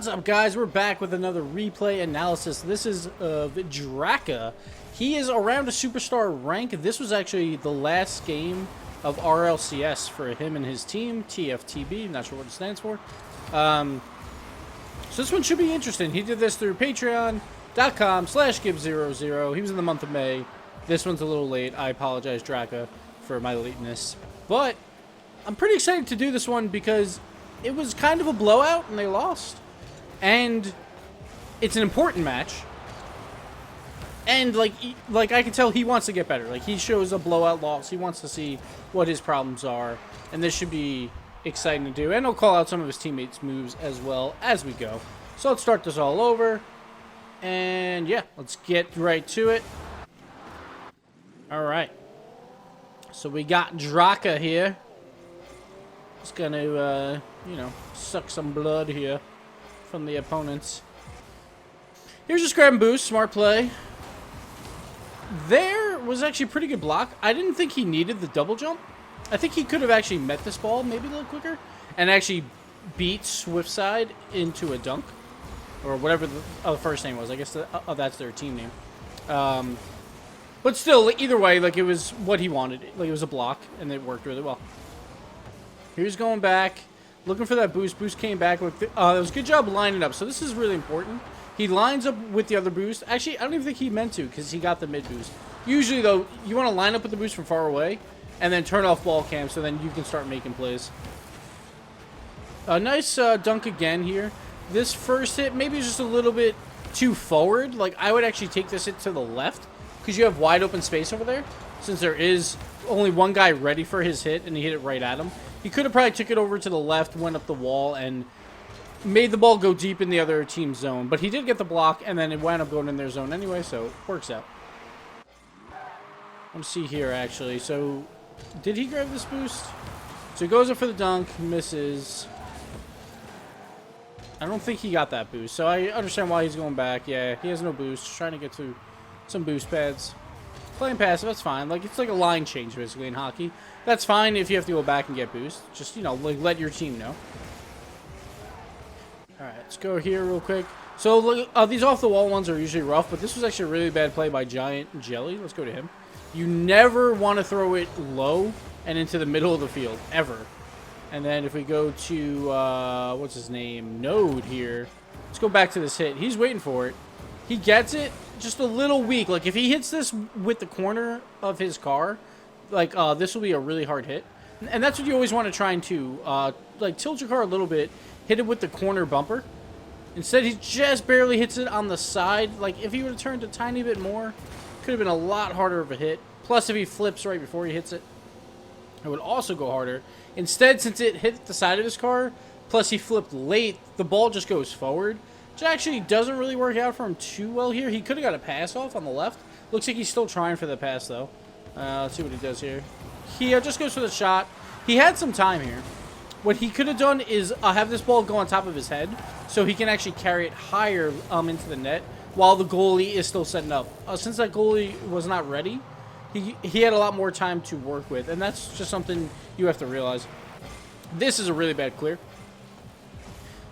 What's up, guys? We're back with another replay analysis. This is of Draca. He is around a superstar rank. This was actually the last game of RLCS for him and his team, TFTB. Not sure what it stands for. So this one should be interesting. He did this through patreon.com/Gibbs00. He was in the month of May. This one's a little late. I apologize, Draca, for my lateness. But I'm pretty excited to do this one because it was kind of a blowout and they lost. And it's an important match. And like I can tell he wants to get better. Like, he shows a blowout loss. He wants to see what his problems are. And this should be exciting to do. And he'll call out some of his teammates' moves as well as we go. So let's start this all over. And yeah, let's get right to it. Alright. So we got Draca here. Just gonna, you know, suck some blood here from the opponents. Here's just grab and boost. Smart play. There was actually a pretty good block. I didn't think he needed the double jump. I think he could have actually met this ball maybe a little quicker and actually beat Swiftside into a dunk. Or whatever the first name was. I guess that's their team name. But still, either way, like, it was what he wanted. Like, it was a block, and it worked really well. Here's going back. Looking for that boost. Boost came back. With it was a good job lining up. So this is really important. He lines up with the other boost. Actually, I don't even think he meant to because he got the mid boost. Usually, though, you want to line up with the boost from far away and then turn off ball cam so then you can start making plays. A nice dunk again here. This first hit maybe is just a little bit too forward. Like, I would actually take this hit to the left because you have wide open space over there since there is only one guy ready for his hit and he hit it right at him. He could have probably took it over to the left, went up the wall, and made the ball go deep in the other team's zone. But he did get the block, and then it wound up going in their zone anyway, so it works out. Let's see here, actually. So, did he grab this boost? So he goes up for the dunk, misses. I don't think he got that boost, so I understand why he's going back. Yeah, he has no boost. Just trying to get to some boost pads. Playing passive, that's fine. Like, it's like a line change, basically, in hockey. That's fine if you have to go back and get boost. Just, you know, like, let your team know. Alright, let's go here real quick. So, look, these off-the-wall ones are usually rough, but this was actually a really bad play by Giant Jelly. Let's go to him. You never want to throw it low and into the middle of the field, ever. And then if we go to, what's his name? Node here. Let's go back to this hit. He's waiting for it. He gets it. Just a little weak. Like, if he hits this with the corner of his car, like, this will be a really hard hit. And that's what you always want to try and do. Like, tilt your car a little bit. Hit it with the corner bumper. Instead, he just barely hits it on the side. Like, if he would have turned a tiny bit more, could have been a lot harder of a hit. Plus, if he flips right before he hits it, it would also go harder. Instead, since it hit the side of his car, plus he flipped late, the ball just goes forward. Which actually doesn't really work out for him too well here. He could have got a pass off on the left. Looks like he's still trying for the pass, though. Let's see what he does here. He just goes for the shot. He had some time here. What he could have done is have this ball go on top of his head so he can actually carry it higher into the net while the goalie is still setting up. Since that goalie was not ready, he had a lot more time to work with, and that's just something you have to realize. This is a really bad clear.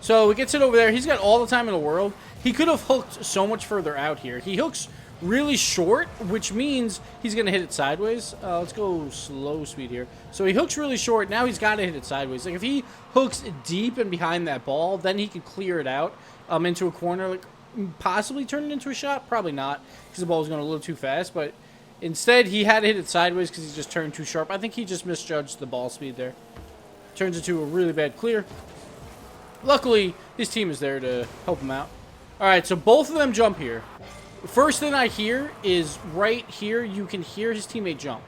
So he gets it over there. He's got all the time in the world. He could have hooked so much further out here. He hooks really short, which means he's going to hit it sideways. Let's go slow speed here. So he hooks really short. Now he's got to hit it sideways. Like, if he hooks deep and behind that ball, then he can clear it out into a corner. Like, possibly turn it into a shot. Probably not, because the ball was going a little too fast. But instead, he had to hit it sideways because he just turned too sharp. I think he just misjudged the ball speed there. Turns into a really bad clear. Luckily, his team is there to help him out. Alright, so both of them jump here. First thing I hear is right here, you can hear his teammate jump.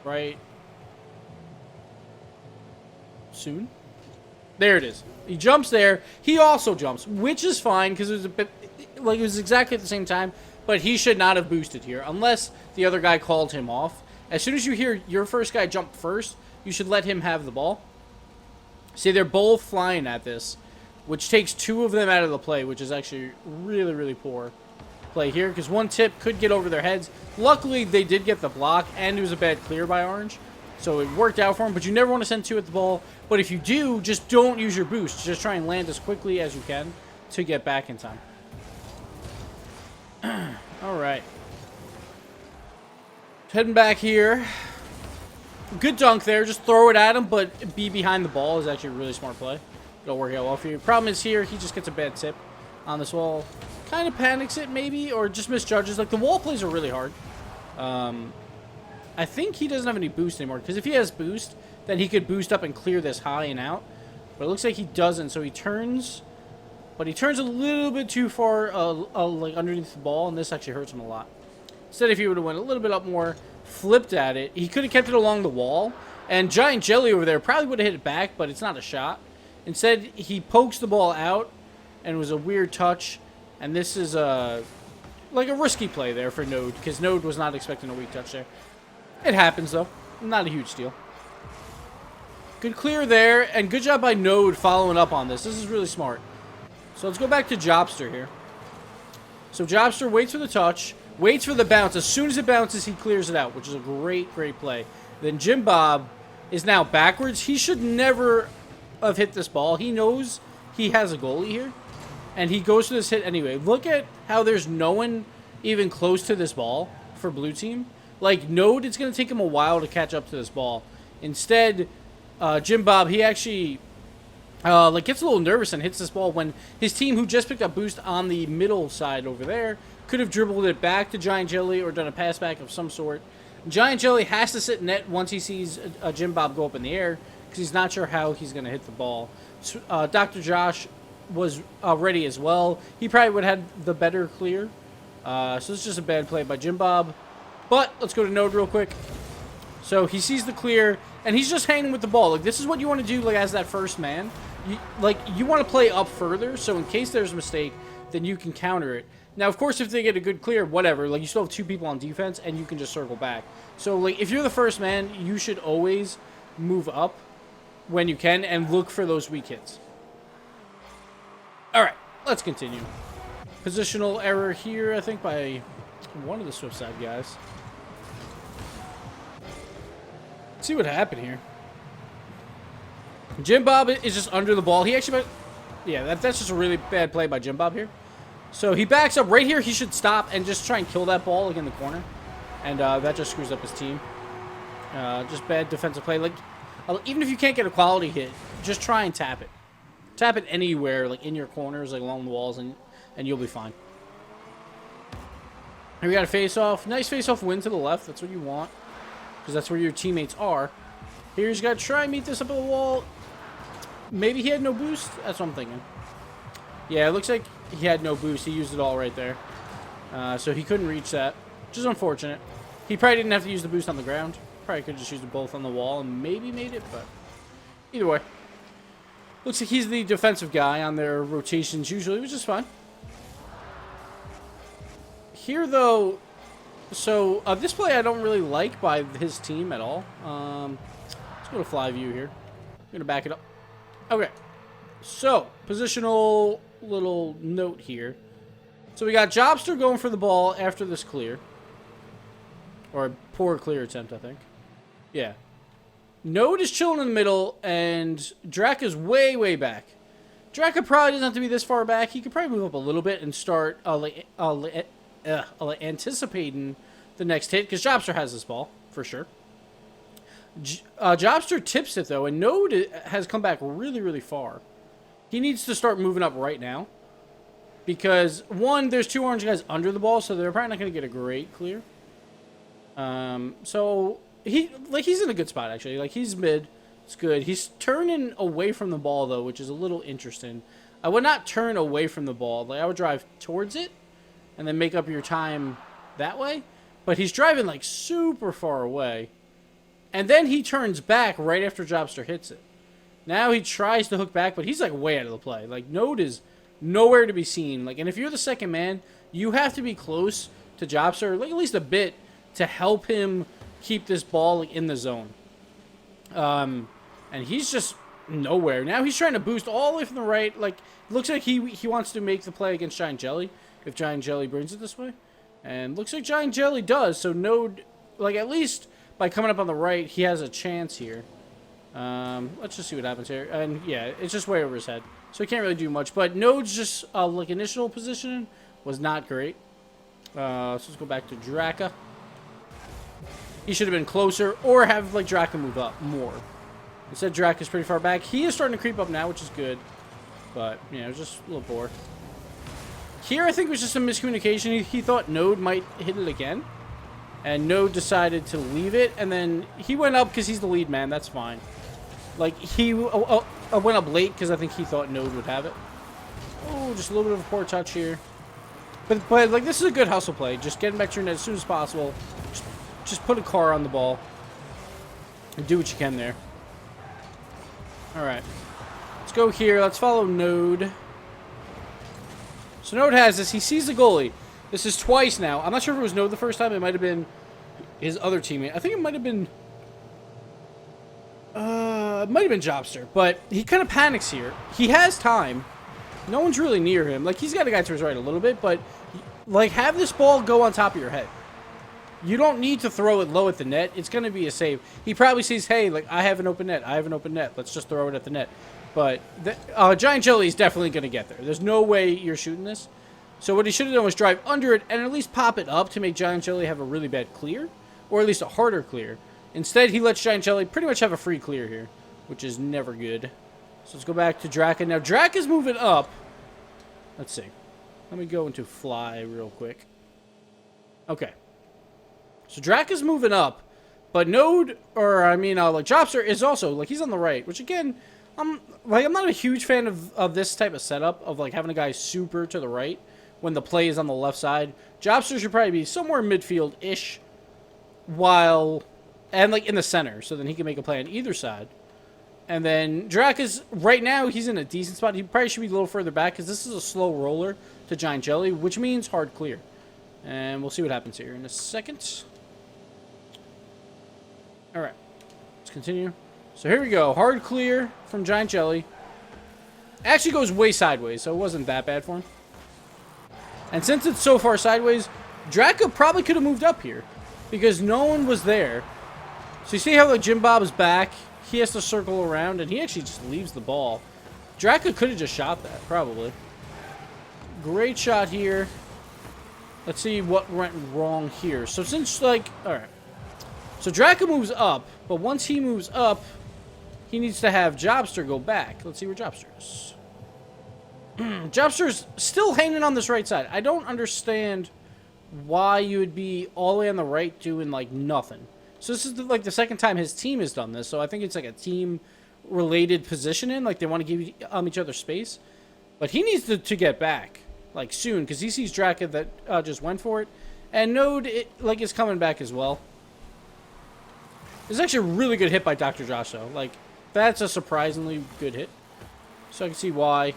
Right. Soon. There it is. He jumps there. He also jumps, which is fine because it was a bit, like, it was exactly at the same time, but he should not have boosted here unless the other guy called him off. As soon as you hear your first guy jump first, you should let him have the ball. See, they're both flying at this, which takes two of them out of the play, which is actually really, really poor play here, because one tip could get over their heads. Luckily, they did get the block, and it was a bad clear by Orange. So it worked out for him, but you never want to send 2 at the ball. But if you do, just don't use your boost. Just try and land as quickly as you can to get back in time. All right. Heading back here. Good dunk there. Just throw it at him, but be behind the ball is actually a really smart play. It'll work out well for you. Problem is here, he just gets a bad tip on this wall. Kind of panics it, maybe, or just misjudges. Like, the wall plays are really hard. I think he doesn't have any boost anymore, because if he has boost, then he could boost up and clear this high and out. But it looks like he doesn't, so he turns, but he turns a little bit too far, like, underneath the ball, and this actually hurts him a lot. Instead, if he would have went a little bit up more, flipped at it, he could have kept it along the wall, and Giant Jelly over there probably would have hit it back, but it's not a shot. Instead, he pokes the ball out, and it was a weird touch, and this is like a risky play there for Node, because Node was not expecting a weak touch there. It happens, though. Not a huge deal. Good clear there, and good job by Node following up on this. This is really smart. So let's go back to Jobster here. So Jobster waits for the touch, waits for the bounce. As soon as it bounces, he clears it out, which is a great, great play. Then Jim Bob is now backwards. He should never have hit this ball. He knows he has a goalie here, and he goes for this hit anyway. Look at how there's no one even close to this ball for blue team. Like, Node, it's going to take him a while to catch up to this ball. Instead, Jim Bob, he actually like gets a little nervous and hits this ball when his team, who just picked up boost on the middle side over there, could have dribbled it back to Giant Jelly or done a pass back of some sort. Giant Jelly has to sit net once he sees Jim Bob go up in the air, because he's not sure how he's going to hit the ball. So, Dr. Josh was ready as well. He probably would have had the better clear. So it's just a bad play by Jim Bob. But let's go to Node real quick. So he sees the clear, and he's just hanging with the ball. Like, this is what you want to do, like, as that first man. You want to play up further, so in case there's a mistake, then you can counter it. Now, of course, if they get a good clear, whatever. Like, you still have 2 people on defense, and you can just circle back. So, like, if you're the first man, you should always move up when you can and look for those weak hits. All right, let's continue. Positional error here, I think, by one of the Swift side guys. Let's see what happened here. Jim Bob is just under the ball. He actually, yeah, that's just a really bad play by Jim Bob here. So he backs up right here. He should stop and just try and kill that ball like in the corner, and that just screws up his team. Just bad defensive play. Like, even if you can't get a quality hit, just try and tap it. Tap it anywhere, like in your corners, like along the walls, and you'll be fine. Here we got a face-off. Nice face-off win to the left. That's what you want, because that's where your teammates are. Here he's got to try and meet this up at the wall. Maybe he had no boost? That's what I'm thinking. Yeah, it looks like he had no boost. He used it all right there. So he couldn't reach that, which is unfortunate. He probably didn't have to use the boost on the ground. Probably could just use them both on the wall and maybe made it, but either way. Looks like he's the defensive guy on their rotations usually, which is fine. Here, though, so this play I don't really like by his team at all. Let's go to fly view here. I'm going to back it up. Okay. So, positional little note here. So we got Jobster going for the ball after this clear. Or a poor clear attempt, I think. Yeah. Node is chilling in the middle, and Draca's way, way back. Draca probably doesn't have to be this far back. He could probably move up a little bit and start anticipating the next hit, because Jobster has this ball, for sure. Jobster tips it, though, and Node has come back really, really far. He needs to start moving up right now. Because, one, there's 2 orange guys under the ball, so they're probably not going to get a great clear. So, he's in a good spot, actually. Like, he's mid. It's good. He's turning away from the ball, though, which is a little interesting. I would not turn away from the ball. Like, I would drive towards it and then make up your time that way. But he's driving, like, super far away. And then he turns back right after Jobster hits it. Now he tries to hook back, but he's, like, way out of the play. Like, Node is nowhere to be seen. Like, and if you're the second man, you have to be close to Jobster, like, at least a bit, to help him keep this ball, like, in the zone. And he's just nowhere. Now he's trying to boost all the way from the right. Like, looks like he wants to make the play against Giant Jelly, if Giant Jelly brings it this way. And looks like Giant Jelly does, so Node, like, at least by coming up on the right, he has a chance here. Let's just see what happens here. And yeah, it's just way over his head. So he can't really do much. But Node's just, like, initial positioning was not great. So let's go back to Draca. He should have been closer or have, like, Draca move up more. Instead, Draca's pretty far back. He is starting to creep up now, which is good. But, you know, just a little poor. Here, I think it was just some miscommunication. He thought Node might hit it again. And Node decided to leave it. And then he went up because he's the lead man. That's fine. Like, he went up late because I think he thought Node would have it. Oh, just a little bit of a poor touch here. But like, this is a good hustle play. Just getting back to your net as soon as possible. Just put a car on the ball. And do what you can there. Alright. Let's go here. Let's follow Node. So Node has this. He sees the goalie. This is twice now. I'm not sure if it was Node the first time. It might have been his other teammate. I think it might have been... it might have been Jobster. But he kind of panics here. He has time. No one's really near him. Like, he's got a guy to his right a little bit. But, like, have this ball go on top of your head. You don't need to throw it low at the net. It's going to be a save. He probably sees, hey, like, I have an open net. I have an open net. Let's just throw it at the net. But Giant Jelly is definitely going to get there. There's no way you're shooting this. So what he should have done was drive under it and at least pop it up to make Giant Jelly have a really bad clear. Or at least a harder clear. Instead, he lets Giant Jelly pretty much have a free clear here. Which is never good. So let's go back to Draca. Now, Draca's moving up. Let's see. Let me go into fly real quick. Okay. So Draca's moving up. But Node, or I mean, like, Jobster is also, like, he's on the right. Which, again, I'm not a huge fan of this type of setup. Of, like, having a guy super to the right when the play is on the left side. Jobster should probably be somewhere midfield-ish. While, and, like, in the center. So then he can make a play on either side. And then Draca's, right now, he's in a decent spot. He probably should be a little further back because this is a slow roller to Giant Jelly, which means hard clear. And we'll see what happens here in a second. Alright, let's continue. So here we go. Hard clear from Giant Jelly. Actually goes way sideways, so it wasn't that bad for him. And since it's so far sideways, Draca probably could have moved up here because no one was there. So you see how the Jim Bob's back? He has to circle around, and he actually just leaves the ball. Draca could have just shot that, probably. Great shot here. Let's see what went wrong here. So since, like, alright. So Draca moves up, but once he moves up, he needs to have Jobster go back. Let's see where Jobster is. Jobster's still hanging on this right side. I don't understand why you would be all the way on the right doing, like, nothing. So this is, like, the second time his team has done this. So I think it's, like, a team-related positioning. Like, they want to give each other space. But he needs to get back, like, soon. Because he sees Draca that just went for it. And Node, is coming back as well. This is actually a really good hit by Dr. Josh, though. Like, that's a surprisingly good hit. So I can see why.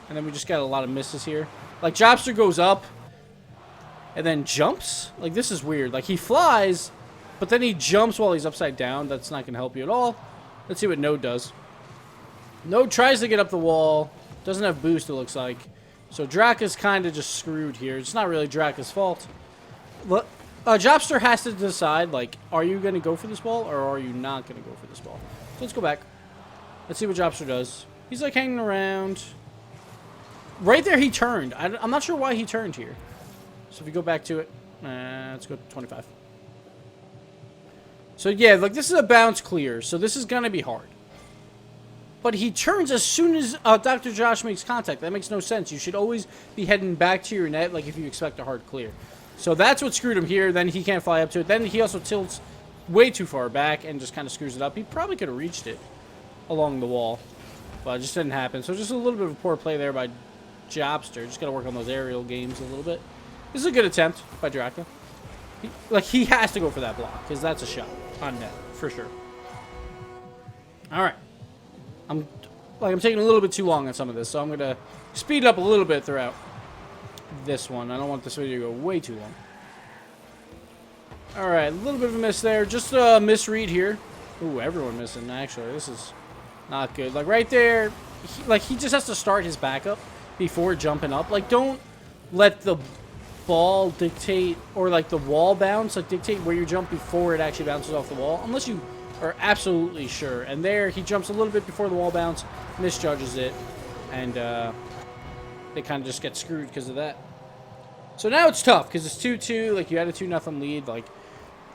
And then we just got a lot of misses here. Like, Jobster goes up. And then jumps. Like, this is weird. Like, he flies... But then he jumps while he's upside down. That's not going to help you at all. Let's see what Node does. Node tries to get up the wall. Doesn't have boost, it looks like. So Draca's kind of just screwed here. It's not really Draca's fault. Jobster has to decide, like, are you going to go for this ball or are you not going to go for this ball? So let's go back. Let's see what Jobster does. He's, like, hanging around. Right there, he turned. I'm not sure why he turned here. So if we go back to it, let's go to 25. So, yeah, like, this is a bounce clear, so this is going to be hard. But he turns as soon as Dr. Josh makes contact. That makes no sense. You should always be heading back to your net, like, if you expect a hard clear. So that's what screwed him here. Then he can't fly up to it. Then he also tilts way too far back and just kind of screws it up. He probably could have reached it along the wall, but it just didn't happen. So just a little bit of a poor play there by Jobster. Just got to work on those aerial games a little bit. This is a good attempt by Draca. He has to go for that block because that's a shot on net for sure. All right, I'm taking a little bit too long on some of this, so I'm gonna speed it up a little bit throughout this one. I don't want this video to go way too long. All right, a little bit of a miss there, just a misread here. Ooh, everyone missing actually. This is not good. Like right there, he just has to start his backup before jumping up. Like don't let the ball dictate, or like the wall bounce, like dictate where you jump before it actually bounces off the wall, unless you are absolutely sure. And there, he jumps a little bit before the wall bounce, misjudges it, and they kind of just get screwed because of that. So now it's tough because it's 2-2. Like, you had a 2-0 lead. Like,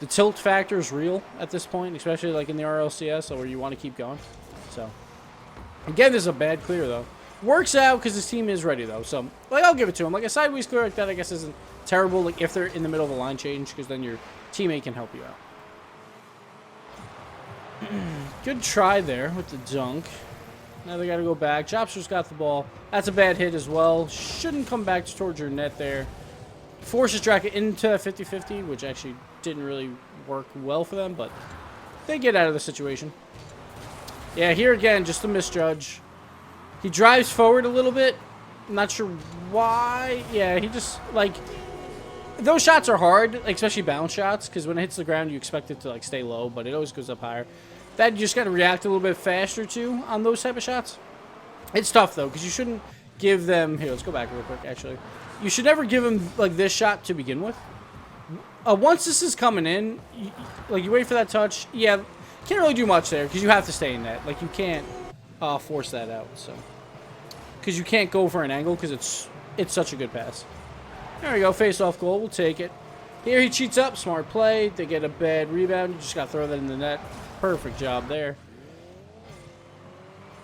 the tilt factor is real at this point, especially like in the RLCS, where you want to keep going. So again, this is a bad clear though. Works out because his team is ready though. So like, I'll give it to him. Like a sideways clear like that, I guess isn't terrible. Like if they're in the middle of a line change, because then your teammate can help you out. Good try there with the dunk. Now they got to go back. Jobster's got the ball. That's a bad hit as well. Shouldn't come back towards your net there. Forces Draca into 50-50, which actually didn't really work well for them, but they get out of the situation. Yeah, here again, just a misjudge. He drives forward a little bit. I'm not sure why. Yeah, he just, like, those shots are hard, like, especially bounce shots, because when it hits the ground, you expect it to, like, stay low, but it always goes up higher. That you just got to react a little bit faster to on those type of shots. It's tough, though, because you shouldn't give them... Here, let's go back real quick, actually. You should never give them, like, this shot to begin with. Once this is coming in, you wait for that touch. Yeah, can't really do much there, because you have to stay in net. Like, you can't force that out, so... Because you can't go for an angle, because it's such a good pass. There we go, face-off goal. We'll take it. Here he cheats up. Smart play. They get a bad rebound. You just got to throw that in the net. Perfect job there.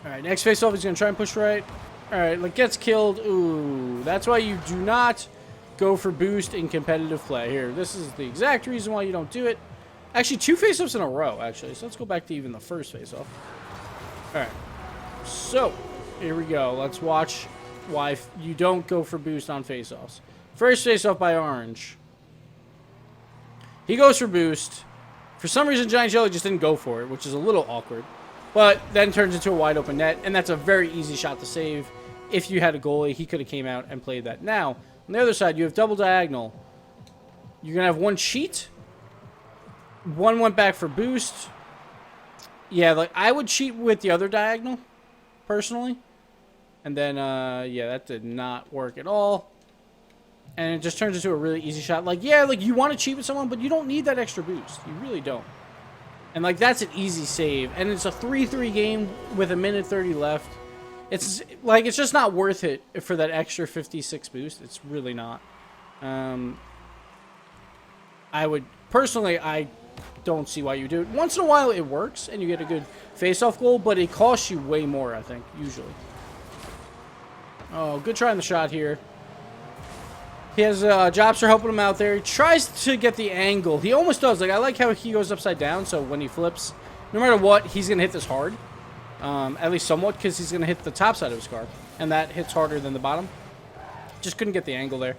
All right, next face-off, he's going to try and push right. All right, like, gets killed. Ooh, that's why you do not go for boost in competitive play. Here, this is the exact reason why you don't do it. Actually, 2 face-offs in a row, actually. So let's go back to even the first face-off. All right, so here we go. Let's watch why you don't go for boost on face-offs. First face-off by Orange. He goes for boost. For some reason, Giant Jelly just didn't go for it, which is a little awkward. But then turns into a wide open net, and that's a very easy shot to save. If you had a goalie, he could have came out and played that. Now, on the other side, you have double diagonal. You're going to have one cheat. One went back for boost. Yeah, like, I would cheat with the other diagonal, personally. And then, yeah, that did not work at all. And it just turns into a really easy shot. Like, yeah, like, you want to cheat with someone, but you don't need that extra boost. You really don't. And, like, that's an easy save. And it's a 3-3 game with 1:30 left. It's, like, it's just not worth it for that extra 56 boost. It's really not. I would, personally, I don't see why you do it. Once in a while, it works, and you get a good face-off goal, but it costs you way more, I think, usually. Oh, good try on the shot here. He has Jobster helping him out there. He tries to get the angle. He almost does. Like, I like how he goes upside down, so when he flips, no matter what, he's going to hit this hard. At least somewhat, because he's going to hit the top side of his car. And that hits harder than the bottom. Just couldn't get the angle there.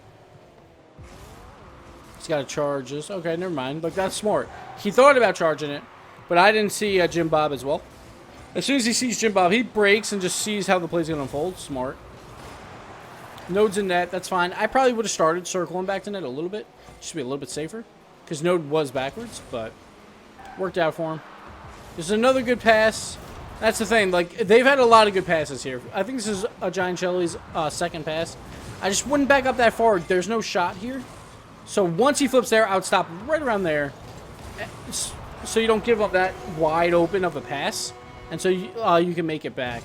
He's got to charge this. Okay, never mind. Look, that's smart. He thought about charging it, but I didn't see Jim Bob as well. As soon as he sees Jim Bob, he breaks and just sees how the play's going to unfold. Smart. Node's in net. That's fine. I probably would have started circling back to net a little bit. Just to be a little bit safer. Because Node was backwards, but worked out for him. There's another good pass. That's the thing. Like, they've had a lot of good passes here. I think this is a Giant Jelly's second pass. I just wouldn't back up that far. There's no shot here. So once he flips there, I would stop right around there. So you don't give up that wide open of a pass. And so you can make it back.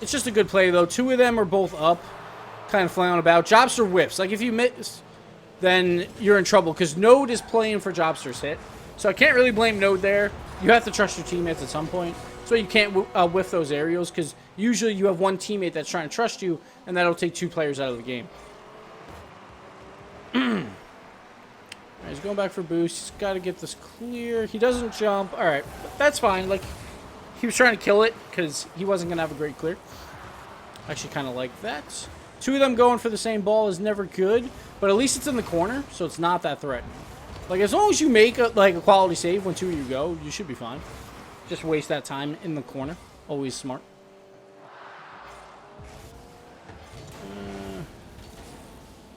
It's just a good play, though. 2 of them are both up, kind of flailing about. Jobster whiffs. Like, if you miss, then you're in trouble, because Node is playing for Jobster's hit. So I can't really blame Node there. You have to trust your teammates at some point. So you can't whiff those aerials, because usually you have one teammate that's trying to trust you, and that'll take 2 players out of the game. Alright, he's going back for boost. He's got to get this clear. He doesn't jump. Alright, that's fine. Like, he was trying to kill it because he wasn't going to have a great clear. I actually kind of like that. 2 of them going for the same ball is never good, but at least it's in the corner, so it's not that threatening. Like, as long as you make a quality save when 2 of you go, you should be fine. Just waste that time in the corner. Always smart.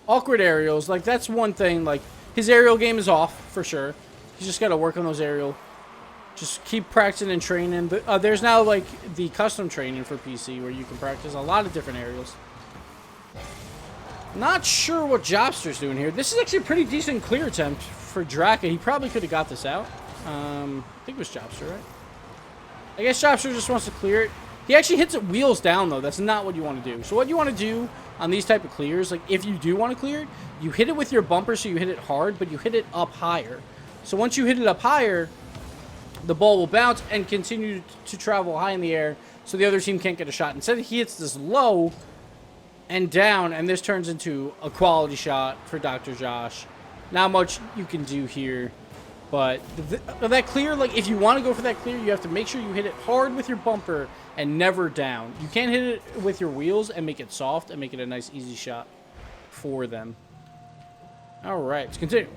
Awkward aerials. Like, that's one thing. Like, his aerial game is off, for sure. He's just got to work on those aerial. Just keep practicing and training. There's now, like, the custom training for PC where you can practice a lot of different aerials. Not sure what Jobster's doing here. This is actually a pretty decent clear attempt for Draca. He probably could have got this out. I think it was Jobster, right? I guess Jobster just wants to clear it. He actually hits it wheels down, though. That's not what you want to do. So what you want to do on these type of clears, like if you do want to clear it, you hit it with your bumper so you hit it hard, but you hit it up higher. So once you hit it up higher, the ball will bounce and continue to travel high in the air so the other team can't get a shot. Instead, he hits this low and down, and this turns into a quality shot for Dr. Josh. Not much you can do here. But that clear, like, if you want to go for that clear, you have to make sure you hit it hard with your bumper and never down. You can't hit it with your wheels and make it soft and make it a nice, easy shot for them. All right, let's continue.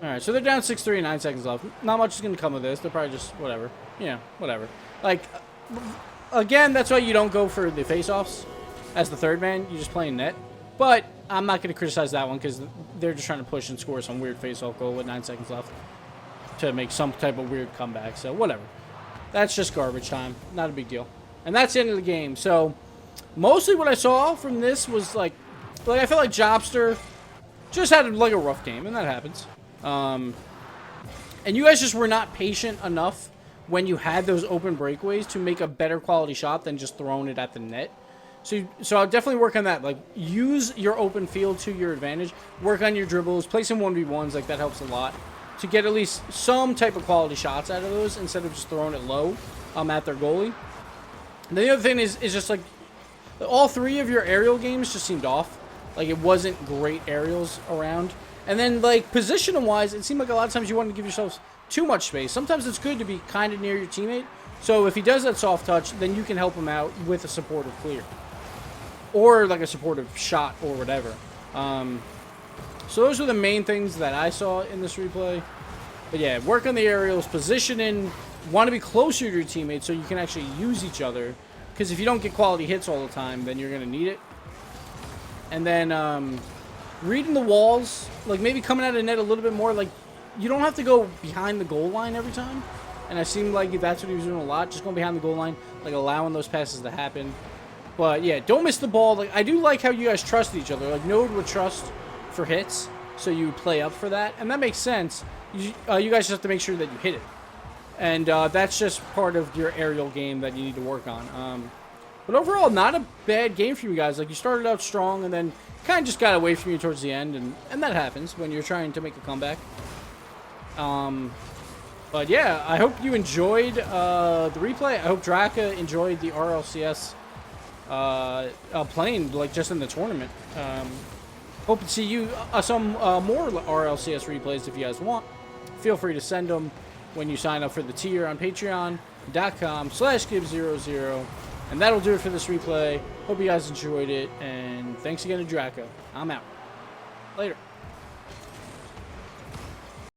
All right, so they're down 6-3 and 9 seconds left. Not much is going to come of this. They're probably just whatever. Yeah, whatever. Like, again, that's why you don't go for the face-offs as the third man. You just play in net. But I'm not going to criticize that one because they're just trying to push and score some weird face-off goal with 9 seconds left to make some type of weird comeback. So, whatever. That's just garbage time. Not a big deal. And that's the end of the game. So, mostly what I saw from this was, like I felt like Jobster just had, like, a rough game, and that happens. And you guys just were not patient enough when you had those open breakaways to make a better quality shot than just throwing it at the net. So I'll definitely work on that. Like, use your open field to your advantage. Work on your dribbles. Play some 1v1s. Like, that helps a lot. To get at least some type of quality shots out of those instead of just throwing it low at their goalie. And the other thing is just, like, all three of your aerial games just seemed off. Like, it wasn't great aerials around. And then, like, position-wise, it seemed like a lot of times you wanted to give yourselves too much space. Sometimes it's good to be kind of near your teammate. So if he does that soft touch, then you can help him out with a supportive clear. Or, like, a supportive shot or whatever. So those were the main things that I saw in this replay. But, yeah, work on the aerials, position in, want to be closer to your teammates so you can actually use each other. Because if you don't get quality hits all the time, then you're going to need it. And then, reading the walls, like, maybe coming out of net a little bit more. Like, you don't have to go behind the goal line every time. And it seemed like that's what he was doing a lot, just going behind the goal line, like, allowing those passes to happen. But, yeah, don't miss the ball. Like, I do like how you guys trust each other. Like, Node would trust for hits, so you play up for that. And that makes sense. You guys just have to make sure that you hit it. And that's just part of your aerial game that you need to work on. But overall, not a bad game for you guys. Like, you started out strong and then kind of just got away from you towards the end. And that happens when you're trying to make a comeback. But, yeah, I hope you enjoyed the replay. I hope Draca enjoyed the RLCS playing, like, just in the tournament. Hope to see you some more RLCS replays if you guys want. Feel free to send them when you sign up for the tier on patreon.com/Gibbs00. And that'll do it for this replay. Hope you guys enjoyed it. And thanks again to Draca. I'm out. Later.